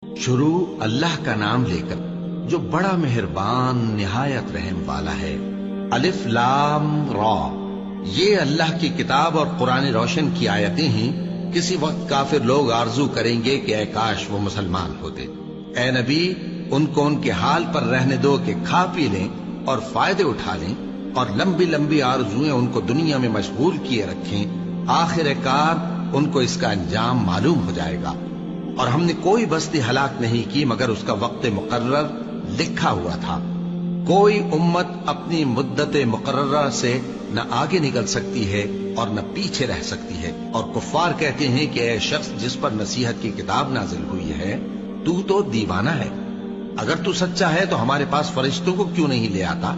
شروع اللہ کا نام لے کر جو بڑا مہربان نہایت رحم والا ہے۔ الف لام را، یہ اللہ کی کتاب اور قرآن روشن کی آیتیں ہیں۔ کسی وقت کافر لوگ آرزو کریں گے کہ اے کاش وہ مسلمان ہوتے۔ اے نبی، ان کو ان کے حال پر رہنے دو کہ کھا پی لیں اور فائدے اٹھا لیں، اور لمبی لمبی آرزویں ان کو دنیا میں مشغول کیے رکھیں۔ آخر کار ان کو اس کا انجام معلوم ہو جائے گا۔ اور ہم نے کوئی بستی ہلاک نہیں کی مگر اس کا وقت مقرر لکھا ہوا تھا۔ کوئی امت اپنی مدت مقررہ سے نہ آگے نکل سکتی ہے اور نہ پیچھے رہ سکتی ہے۔ اور کفار کہتے ہیں کہ اے شخص جس پر نصیحت کی کتاب نازل ہوئی ہے، تو دیوانہ ہے۔ اگر تو سچا ہے تو ہمارے پاس فرشتوں کو کیوں نہیں لے آتا؟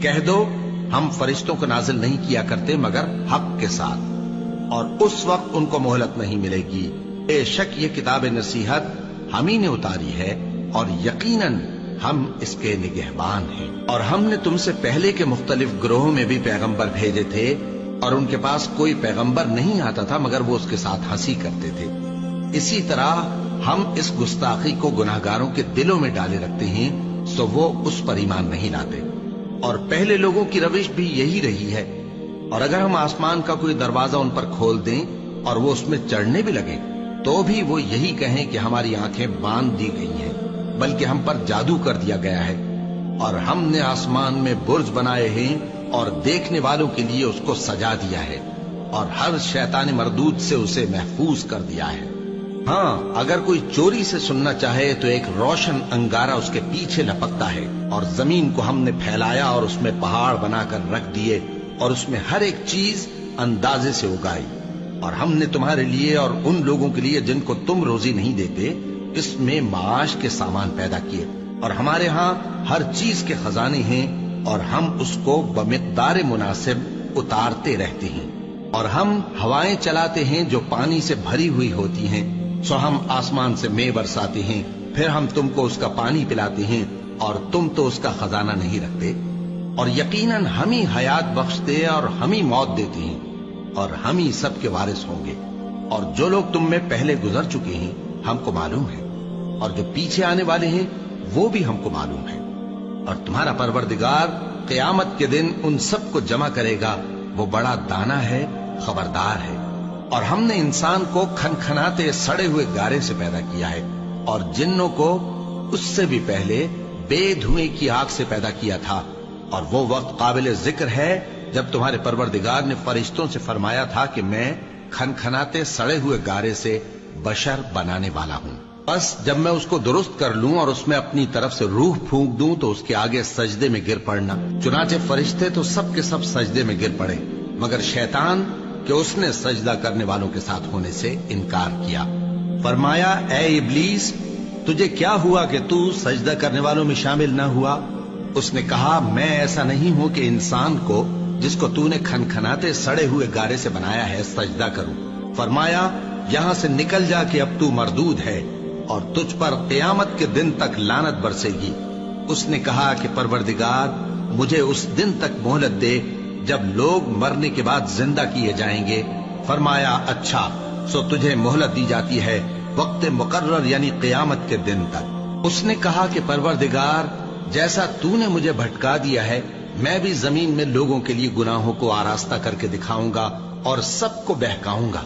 کہہ دو ہم فرشتوں کو نازل نہیں کیا کرتے مگر حق کے ساتھ، اور اس وقت ان کو مہلت نہیں ملے گی۔ بے شک یہ کتاب نصیحت ہم ہی نے اتاری ہے، اور یقیناً ہم اس کے نگہبان ہیں۔ اور ہم نے تم سے پہلے کے مختلف گروہوں میں بھی پیغمبر بھیجے تھے، اور ان کے پاس کوئی پیغمبر نہیں آتا تھا مگر وہ اس کے ساتھ ہنسی کرتے تھے۔ اسی طرح ہم اس گستاخی کو گناہگاروں کے دلوں میں ڈالے رکھتے ہیں، سو وہ اس پر ایمان نہیں لاتے۔ اور پہلے لوگوں کی روش بھی یہی رہی ہے۔ اور اگر ہم آسمان کا کوئی دروازہ ان پر کھول دیں اور وہ اس میں چڑھنے بھی لگے تو بھی وہ یہی کہیں کہ ہماری آنکھیں باندھ دی گئی ہیں، بلکہ ہم پر جادو کر دیا گیا ہے۔ اور ہم نے آسمان میں برج بنائے ہیں اور دیکھنے والوں کے لیے اس کو سجا دیا ہے، اور ہر شیطان مردود سے اسے محفوظ کر دیا ہے۔ ہاں، اگر کوئی چوری سے سننا چاہے تو ایک روشن انگارہ اس کے پیچھے لپکتا ہے، اور زمین کو ہم نے پھیلایا اور اس میں پہاڑ بنا کر رکھ دیے، اور اس میں ہر ایک چیز اندازے سے اگائی۔ اور ہم نے تمہارے لیے اور ان لوگوں کے لیے جن کو تم روزی نہیں دیتے اس میں معاش کے سامان پیدا کیے، اور ہمارے ہاں ہر چیز کے خزانے ہیں، اور ہم اس کو بمقدار مناسب اتارتے رہتے ہیں۔ اور ہم ہوائیں چلاتے ہیں جو پانی سے بھری ہوئی ہوتی ہیں، سو ہم آسمان سے مے برساتے ہیں، پھر ہم تم کو اس کا پانی پلاتے ہیں، اور تم تو اس کا خزانہ نہیں رکھتے۔ اور یقیناً ہم ہی حیات بخشتے اور ہم ہی موت دیتے ہیں، اور ہم ہی سب کے وارث ہوں گے۔ اور جو لوگ تم میں پہلے گزر چکے ہیں ہم کو معلوم ہے، اور جو پیچھے آنے والے ہیں وہ بھی ہم کو معلوم ہے۔ اور تمہارا پروردگار قیامت کے دن ان سب کو جمع کرے گا، وہ بڑا دانا ہے، خبردار ہے۔ اور ہم نے انسان کو کھنکھناتے سڑے ہوئے گارے سے پیدا کیا ہے، اور جنوں کو اس سے بھی پہلے بے دھوئیں کی آگ سے پیدا کیا تھا۔ اور وہ وقت قابل ذکر ہے جب تمہارے پروردگار نے فرشتوں سے فرمایا تھا کہ میں کھنکھناتے سڑے ہوئے گارے سے بشر بنانے والا ہوں، بس جب میں اس کو درست کر لوں اور اس میں اپنی طرف سے روح پھونک دوں تو اس کے آگے سجدے میں گر پڑنا۔ چنانچہ فرشتے تو سب کے سب سجدے میں گر پڑے مگر شیطان کہ اس نے سجدہ کرنے والوں کے ساتھ ہونے سے انکار کیا۔ فرمایا اے ابلیس، تجھے کیا ہوا کہ تو سجدہ کرنے والوں میں شامل نہ ہوا؟ اس نے کہا میں ایسا نہیں ہوں کہ انسان کو جس کو تو نے کھنکھناتے سڑے ہوئے گارے سے بنایا ہے سجدہ کروں۔ فرمایا یہاں سے نکل جا کہ اب تو مردود ہے، اور تجھ پر قیامت کے دن تک لعنت برسے گی۔ اس نے کہا کہ پروردگار مجھے اس دن تک مہلت دے جب لوگ مرنے کے بعد زندہ کیے جائیں گے۔ فرمایا اچھا، سو تجھے مہلت دی جاتی ہے وقت مقرر یعنی قیامت کے دن تک۔ اس نے کہا کہ پروردگار جیسا تو نے مجھے بھٹکا دیا ہے میں بھی زمین میں لوگوں کے لیے گناہوں کو آراستہ کر کے دکھاؤں گا اور سب کو بہکاؤں گا۔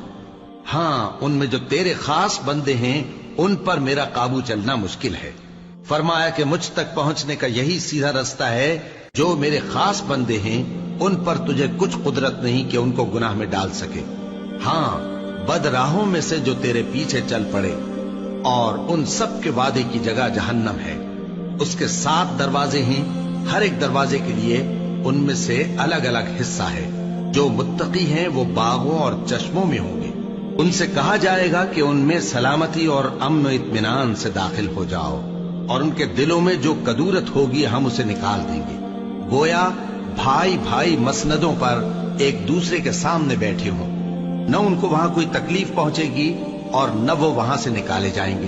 ہاں، ان میں جو تیرے خاص بندے ہیں ان پر میرا قابو چلنا مشکل ہے۔ فرمایا کہ مجھ تک پہنچنے کا یہی سیدھا رستہ ہے، جو میرے خاص بندے ہیں ان پر تجھے کچھ قدرت نہیں کہ ان کو گناہ میں ڈال سکے۔ ہاں، بد راہوں میں سے جو تیرے پیچھے چل پڑے، اور ان سب کے وعدے کی جگہ جہنم ہے۔ اس کے 7 دروازے ہیں، ہر ایک دروازے کے لیے ان میں سے الگ الگ حصہ ہے۔ جو متقی ہیں وہ باغوں اور چشموں میں ہوں گے۔ ان سے کہا جائے گا کہ ان میں سلامتی اور امن و اطمینان سے داخل ہو جاؤ، اور ان کے دلوں میں جو کدورت ہوگی ہم اسے نکال دیں گے، گویا بھائی بھائی مسندوں پر ایک دوسرے کے سامنے بیٹھے ہوں۔ نہ ان کو وہاں کوئی تکلیف پہنچے گی اور نہ وہ وہاں سے نکالے جائیں گے۔